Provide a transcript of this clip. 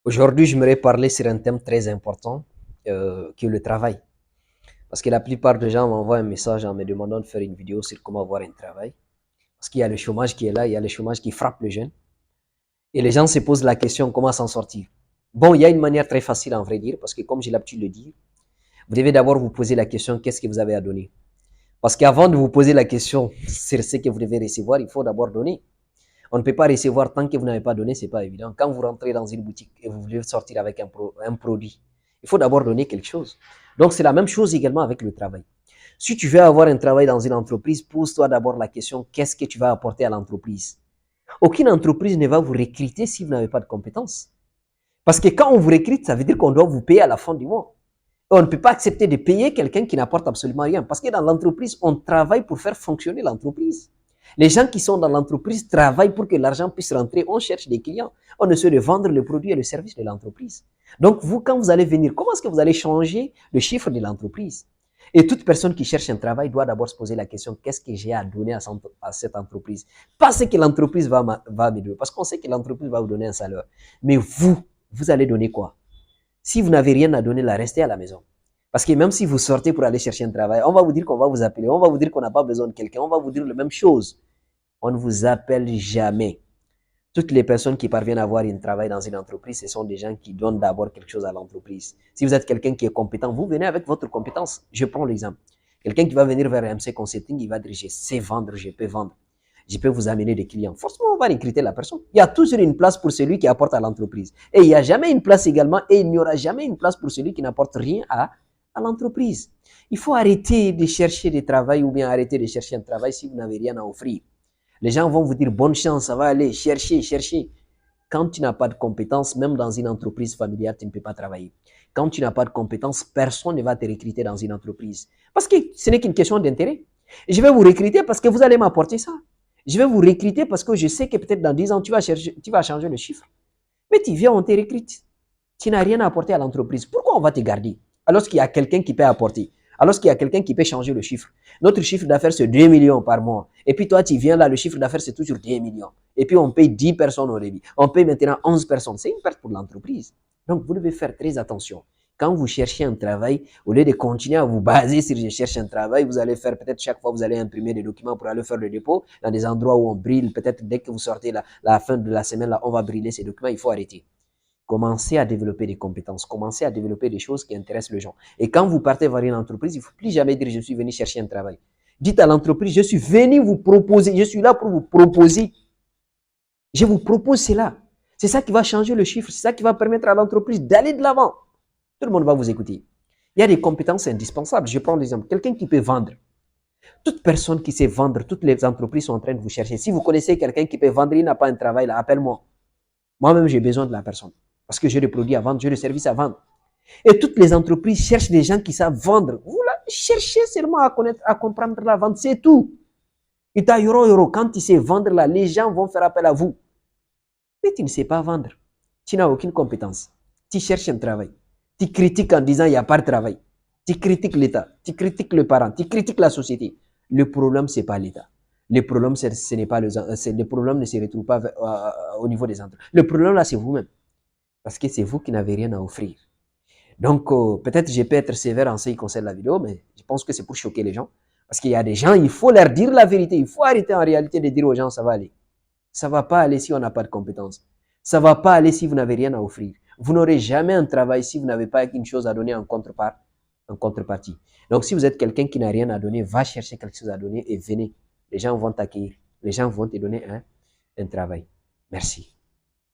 Aujourd'hui, j'aimerais parler sur un thème très important qui est le travail. Parce que la plupart des gens m'envoient un message en me demandant de faire une vidéo sur comment avoir un travail. Parce qu'il y a le chômage qui est là, il y a le chômage qui frappe les jeunes. Et les gens se posent la question comment s'en sortir. Bon, il y a une manière très facile en vrai dire, parce que comme j'ai l'habitude de le dire, vous devez d'abord vous poser la question qu'est-ce que vous avez à donner. Parce qu'avant de vous poser la question sur ce que vous devez recevoir, il faut d'abord donner. On ne peut pas recevoir tant que vous n'avez pas donné, c'est pas évident. Quand vous rentrez dans une boutique et vous voulez sortir avec un produit, il faut d'abord donner quelque chose. Donc c'est la même chose également avec le travail. Si tu veux avoir un travail dans une entreprise, pose-toi d'abord la question qu'est-ce que tu vas apporter à l'entreprise. Aucune entreprise ne va vous recruter si vous n'avez pas de compétences. Parce que quand on vous recrute, ça veut dire qu'on doit vous payer à la fin du mois. Et on ne peut pas accepter de payer quelqu'un qui n'apporte absolument rien. Parce que dans l'entreprise, on travaille pour faire fonctionner l'entreprise. Les gens qui sont dans l'entreprise travaillent pour que l'argent puisse rentrer. On cherche des clients. On essaie de vendre le produit et le service de l'entreprise. Donc, vous, quand vous allez venir, comment est-ce que vous allez changer le chiffre de l'entreprise? Et toute personne qui cherche un travail doit d'abord se poser la question, qu'est-ce que j'ai à donner à cette entreprise? Pas ce que l'entreprise va me donner, parce qu'on sait que l'entreprise va vous donner un salaire. Mais vous allez donner quoi? Si vous n'avez rien à donner, là, restez à la maison. Parce que même si vous sortez pour aller chercher un travail, on va vous dire qu'on va vous appeler, on va vous dire qu'on n'a pas besoin de quelqu'un, on va vous dire la même chose. On ne vous appelle jamais. Toutes les personnes qui parviennent à avoir un travail dans une entreprise, ce sont des gens qui donnent d'abord quelque chose à l'entreprise. Si vous êtes quelqu'un qui est compétent, vous venez avec votre compétence. Je prends l'exemple. Quelqu'un qui va venir vers MC Consulting, il va dire, je sais vendre, je peux vendre. Je peux vous amener des clients. Forcément, on va recruter la personne. Il y a toujours une place pour celui qui apporte à l'entreprise. Et il n'y a jamais une place également, et il n'y aura jamais une place pour celui qui n'apporte rien à l'entreprise. Il faut arrêter de chercher du travail ou bien arrêter de chercher un travail si vous n'avez rien à offrir. Les gens vont vous dire bonne chance, ça va aller, chercher, chercher. Quand tu n'as pas de compétences, même dans une entreprise familiale, tu ne peux pas travailler. Quand tu n'as pas de compétences, personne ne va te recruter dans une entreprise. Parce que ce n'est qu'une question d'intérêt. Je vais vous recruter parce que vous allez m'apporter ça. Je vais vous recruter parce que je sais que peut-être dans 10 ans, tu vas changer le chiffre. Mais tu viens, on te recrute. Tu n'as rien à apporter à l'entreprise. Pourquoi on va te garder? Alors qu'il y a quelqu'un qui peut apporter. Alors qu'il y a quelqu'un qui peut changer le chiffre. Notre chiffre d'affaires, c'est 2 millions par mois. Et puis toi, tu viens là, le chiffre d'affaires, c'est toujours 2 millions. Et puis on paye 10 personnes au début. On paye maintenant 11 personnes. C'est une perte pour l'entreprise. Donc, vous devez faire très attention. Quand vous cherchez un travail, au lieu de continuer à vous baser sur je cherche un travail, vous allez faire peut-être chaque fois, vous allez imprimer des documents pour aller faire le dépôt dans des endroits où on brille. Peut-être dès que vous sortez la fin de la semaine, là, on va brûler ces documents. Il faut arrêter. Commencez à développer des compétences, commencez à développer des choses qui intéressent les gens. Et quand vous partez vers une entreprise, il ne faut plus jamais dire je suis venu chercher un travail. Dites à l'entreprise, je suis venu vous proposer, je suis là pour vous proposer. Je vous propose cela. C'est ça qui va changer le chiffre, c'est ça qui va permettre à l'entreprise d'aller de l'avant. Tout le monde va vous écouter. Il y a des compétences indispensables. Je prends l'exemple, quelqu'un qui peut vendre. Toute personne qui sait vendre, toutes les entreprises sont en train de vous chercher. Si vous connaissez quelqu'un qui peut vendre, il n'a pas un travail, là, appelle-moi. Moi-même, j'ai besoin de la personne. Parce que j'ai des produits à vendre, j'ai des services à vendre. Et toutes les entreprises cherchent des gens qui savent vendre. Vous là, cherchez seulement à connaître, à comprendre la vente, c'est tout. Et t'as euro, quand tu sais vendre là, les gens vont faire appel à vous. Mais tu ne sais pas vendre. Tu n'as aucune compétence. Tu cherches un travail. Tu critiques en disant il n'y a pas de travail. Tu critiques l'État, tu critiques le parent, tu critiques la société. Le problème, ce n'est pas l'État. Le problème, ce n'est pas le problème ne se retrouve pas au niveau des entreprises. Le problème là, c'est vous-même. Parce que c'est vous qui n'avez rien à offrir. Donc, peut-être je peux être sévère en ce qui concerne la vidéo, mais je pense que c'est pour choquer les gens. Parce qu'il y a des gens, il faut leur dire la vérité. Il faut arrêter en réalité de dire aux gens, ça va aller. Ça ne va pas aller si on n'a pas de compétences. Ça ne va pas aller si vous n'avez rien à offrir. Vous n'aurez jamais un travail si vous n'avez pas une chose à donner en contrepartie. Donc, si vous êtes quelqu'un qui n'a rien à donner, va chercher quelque chose à donner et venez. Les gens vont t'accueillir. Les gens vont te donner un travail. Merci.